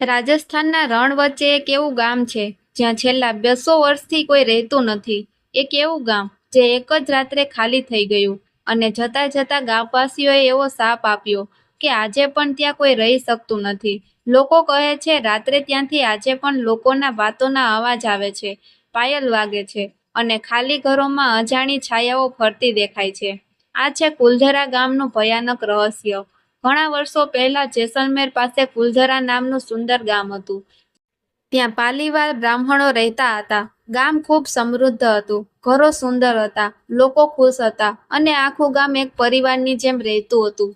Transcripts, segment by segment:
રાજસ્થાનના રણ વચ્ચે એક એવું ગામ છે જ્યાં છેલ્લા 200 વર્ષથી કોઈ રહેતું નથી. એક એવું ગામ જે એક જ રાત્રે ખાલી થઈ ગયું અને જતા જતા ગામવાસીઓએ એવો શાપ આપ્યો કે આજે પણ ત્યાં કોઈ રહી શકતું નથી. લોકો કહે છે રાત્રે ત્યાંથી આજે પણ લોકોના વાતોના અવાજ આવે છે, પાયલ વાગે છે અને ખાલી ઘરોમાં અજાણી છાયાઓ ફરતી દેખાય છે. આ છે કુલધરા ગામનું ભયાનક રહસ્ય. ઘણા વર્ષો પહેલા જેસલમેર પાસે કુલધરા નામનું સુંદર ગામ હતું. ત્યાં પાલીવાલ બ્રાહ્મણો રહેતા હતા. ગામ ખૂબ સમૃદ્ધ હતું, ઘરો સુંદર હતા, લોકો ખુશ હતા અને આખું ગામ એક પરિવારની જેમ રહેતું હતું.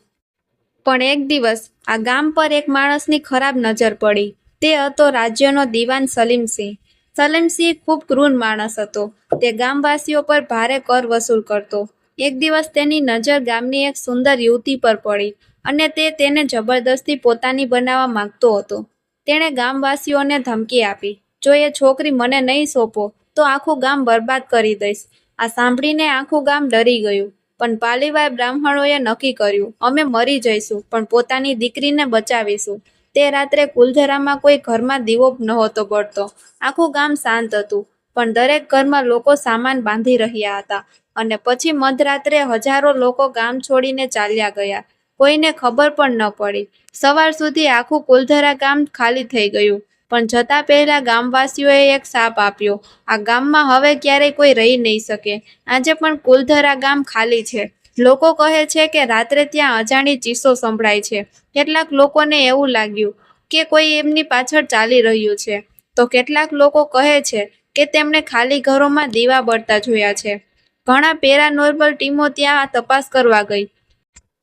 પણ એક દિવસ આ ગામ પર એક માણસની ખરાબ નજર પડી. તે હતો રાજ્યનો દીવાન સલીમસિંહ. સલીમસિંહ ખૂબ ક્રૂર માણસ હતો. તે ગામવાસીઓ પર ભારે કર વસૂલ કરતો. એક દિવસ તેની નજર ગામની એક સુંદર યુવતી પર પડી અને તે તેને જબરદસ્તી પોતાની બનાવવા માંગતો હતો. તેણે ગામવાસીઓને ધમકી આપી, જો એ છોકરી મને નહીં સોંપો તો આખું ગામ બરબાદ કરી દઈશ. આ સાંભળીને આખું ગામ ડરી ગયું. પણ પાલીવાલ બ્રાહ્મણોએ નક્કી કર્યું, અમે મરી જઈશું પણ પોતાની દીકરીને બચાવીશું. તે રાત્રે કુલધરામાં કોઈ ઘરમાં દીવો નહોતો બળતો. આખું ગામ શાંત હતું, પણ દરેક ઘરમાં લોકો સામાન બાંધી રહ્યા હતા. અને પછી મધરાત્રે હજારો લોકો ગામ છોડીને ચાલ્યા ગયા. કોઈને ખબર પણ ન પડી. સવાર સુધી આખું કુલધરા ગામ ખાલી થઈ ગયું. પણ જતા પહેલા ગામવાસીઓએ એક શાપ આપ્યો, આ ગામમાં હવે ક્યારેય કોઈ રહી નહીં શકે. આજે પણ કુલધરા ગામ ખાલી છે. લોકો કહે છે કે રાત્રે ત્યાં અજાણી ચીસો સંભળાય છે. કેટલાક લોકોને એવું લાગ્યું કે કોઈ એમની પાછળ ચાલી રહ્યું છે, તો કેટલાક લોકો કહે છે કે તેમણે ખાલી ઘરોમાં દીવા બળતા જોયા છે. ઘણા પેરાનોર્મલ ટીમો ત્યાં તપાસ કરવા ગઈ,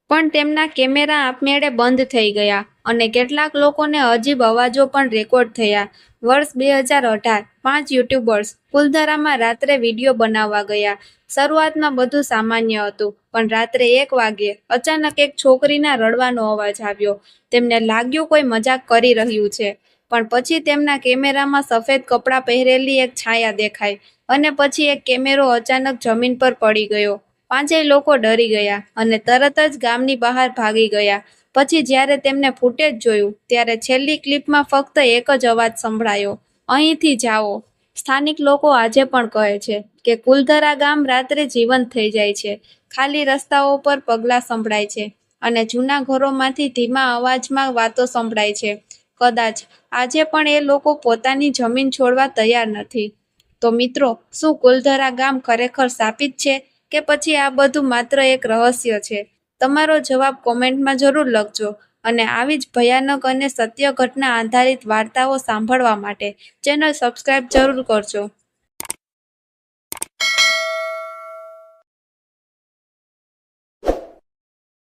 પણ તેમના કેમેરા આપમેળે બંધ થઈ ગયા અને કેટલાક લોકોને અજીબ અવાજો પણ રેકોર્ડ થયા. વર્ષ 2018, 5 યુટ્યુબર્સ કુલધરામાં રાત્રે વિડીયો બનાવવા ગયા. શરૂઆતમાં બધું સામાન્ય હતું, પણ રાત્રે 1 વાગ્યે અચાનક એક છોકરીના રડવાનો અવાજ આવ્યો. તેમને લાગ્યું કોઈ મજાક કરી રહ્યું છે. પણ પછી તેમના કેમેરામાં સફેદ કપડાં પહેરેલી એક છાયા દેખાઈ અને પછી એક કેમેરો અચાનક જમીન પર પડી ગયો. 5 લોકો ડરી ગયા અને તરત જ ગામની બહાર ભાગી ગયા. પછી જ્યારે તેમને ફૂટેજ જોયું ત્યારે છેલ્લી ક્લિપમાં ફક્ત એક જ અવાજ સંભળાયો, અહીંથી જાઓ. સ્થાનિક લોકો આજે પણ કહે છે કે કુલધરા ગામ રાત્રે જીવંત થઈ જાય છે. ખાલી રસ્તાઓ પર પગલાં સંભળાય છે અને જૂના ઘરોમાંથી ધીમા અવાજમાં વાતો સંભળાય છે. કદાચ આજે પણ એ લોકો પોતાની જમીન છોડવા તૈયાર નથી. તો મિત્રો, શું કુલધરા ગામ ખરેખર શાપિત છે કે પછી આ બધું માત્ર એક રહસ્ય છે? તમારો જવાબ કોમેન્ટમાં જરૂર લખજો. અને આવી જ ભયાનક અને સત્ય ઘટના આધારિત વાર્તાઓ સાંભળવા માટે ચેનલ સબસ્ક્રાઇબ જરૂર કરજો.